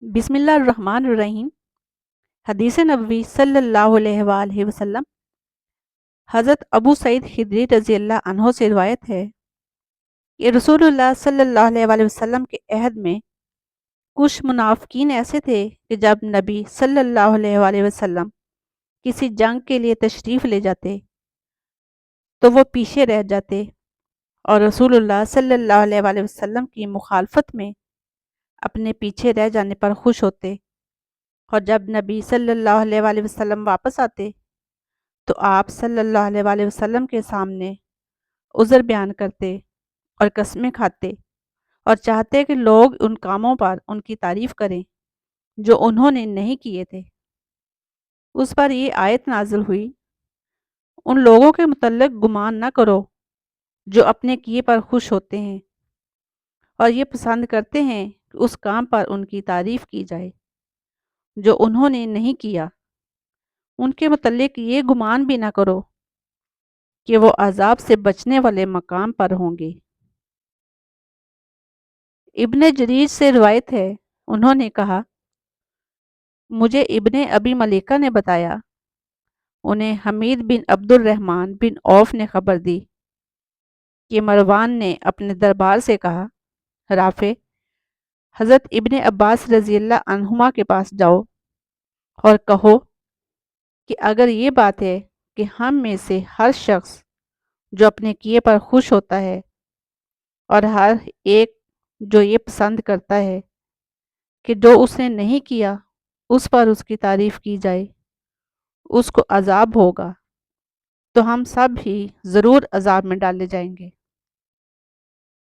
بسم اللہ الرحمن الرحیم۔ حدیث نبوی صلی اللہ علیہ وآلہ وسلم حضرت ابو سعید خدری رضی اللہ عنہ سے روایت ہے کہ رسول اللہ صلی اللہ علیہ وآلہ وسلم کے عہد میں کچھ منافقین ایسے تھے کہ جب نبی صلی اللہ علیہ وآلہ وسلم کسی جنگ کے لیے تشریف لے جاتے تو وہ پیچھے رہ جاتے اور رسول اللہ صلی اللہ علیہ وآلہ وسلم کی مخالفت میں اپنے پیچھے رہ جانے پر خوش ہوتے، اور جب نبی صلی اللہ علیہ وآلہ وسلم واپس آتے تو آپ صلی اللہ علیہ وآلہ وسلم کے سامنے عذر بیان کرتے اور قسمیں کھاتے اور چاہتے کہ لوگ ان کاموں پر ان کی تعریف کریں جو انہوں نے نہیں کیے تھے۔ اس پر یہ آیت نازل ہوئی، ان لوگوں کے متعلق گمان نہ کرو جو اپنے کیے پر خوش ہوتے ہیں اور یہ پسند کرتے ہیں کہ اس کام پر ان کی تعریف کی جائے جو انہوں نے نہیں کیا۔ ان کے متعلق یہ گمان بھی نہ کرو کہ وہ عذاب سے بچنے والے مقام پر ہوں گے۔ ابن جریر سے روایت ہے، انہوں نے کہا، مجھے ابن ابی ملیکہ نے بتایا، انہیں حمید بن عبد الرحمن بن عوف نے خبر دی کہ مروان نے اپنے دربار سے کہا، رافع، حضرت ابن عباس رضی اللہ عنہما کے پاس جاؤ اور کہو کہ اگر یہ بات ہے کہ ہم میں سے ہر شخص جو اپنے کیے پر خوش ہوتا ہے اور ہر ایک جو یہ پسند کرتا ہے کہ جو اس نے نہیں کیا اس پر اس کی تعریف کی جائے، اس کو عذاب ہوگا، تو ہم سب ہی ضرور عذاب میں ڈالے جائیں گے۔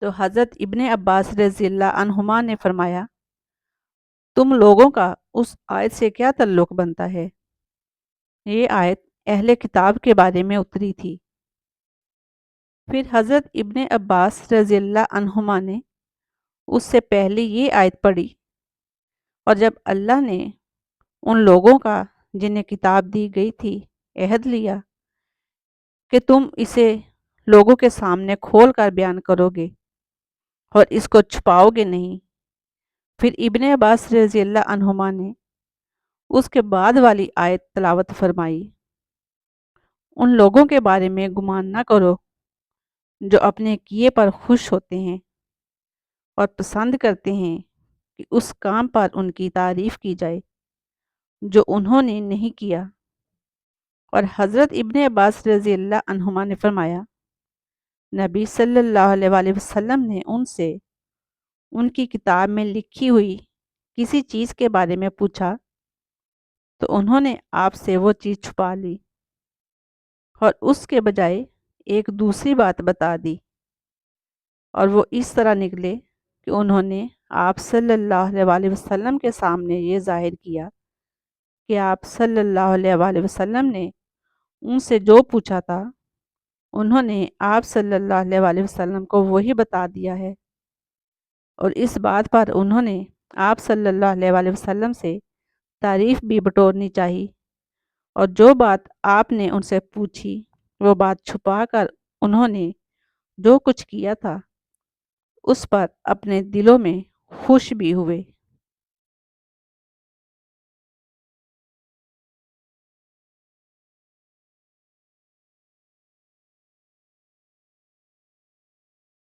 تو حضرت ابن عباس رضی اللہ عنہما نے فرمایا، تم لوگوں کا اس آیت سے کیا تعلق بنتا ہے؟ یہ آیت اہل کتاب کے بارے میں اتری تھی۔ پھر حضرت ابن عباس رضی اللہ عنہما نے اس سے پہلے یہ آیت پڑھی، اور جب اللہ نے ان لوگوں کا جنہیں کتاب دی گئی تھی عہد لیا کہ تم اسے لوگوں کے سامنے کھول کر بیان کرو گے اور اس کو چھپاؤ گے نہیں، پھر ابن عباس رضی اللہ عنہما نے اس کے بعد والی آیت تلاوت فرمائی، ان لوگوں کے بارے میں گمان نہ کرو جو اپنے کیے پر خوش ہوتے ہیں اور پسند کرتے ہیں کہ اس کام پر ان کی تعریف کی جائے جو انہوں نے نہیں کیا۔ اور حضرت ابن عباس رضی اللہ عنہما نے فرمایا، نبی صلی اللہ علیہ وآلہ وسلم نے ان سے ان کی کتاب میں لکھی ہوئی کسی چیز کے بارے میں پوچھا تو انہوں نے آپ سے وہ چیز چھپا لی اور اس کے بجائے ایک دوسری بات بتا دی، اور وہ اس طرح نکلے کہ انہوں نے آپ صلی اللہ علیہ وآلہ وسلم کے سامنے یہ ظاہر کیا کہ آپ صلی اللہ علیہ وآلہ وسلم نے ان سے جو پوچھا تھا انہوں نے آپ صلی اللہ علیہ وآلہ وسلم کو وہی بتا دیا ہے، اور اس بات پر انہوں نے آپ صلی اللہ علیہ وآلہ وسلم سے تعریف بھی بٹورنی چاہی، اور جو بات آپ نے ان سے پوچھی وہ بات چھپا کر انہوں نے جو کچھ کیا تھا اس پر اپنے دلوں میں خوش بھی ہوئے۔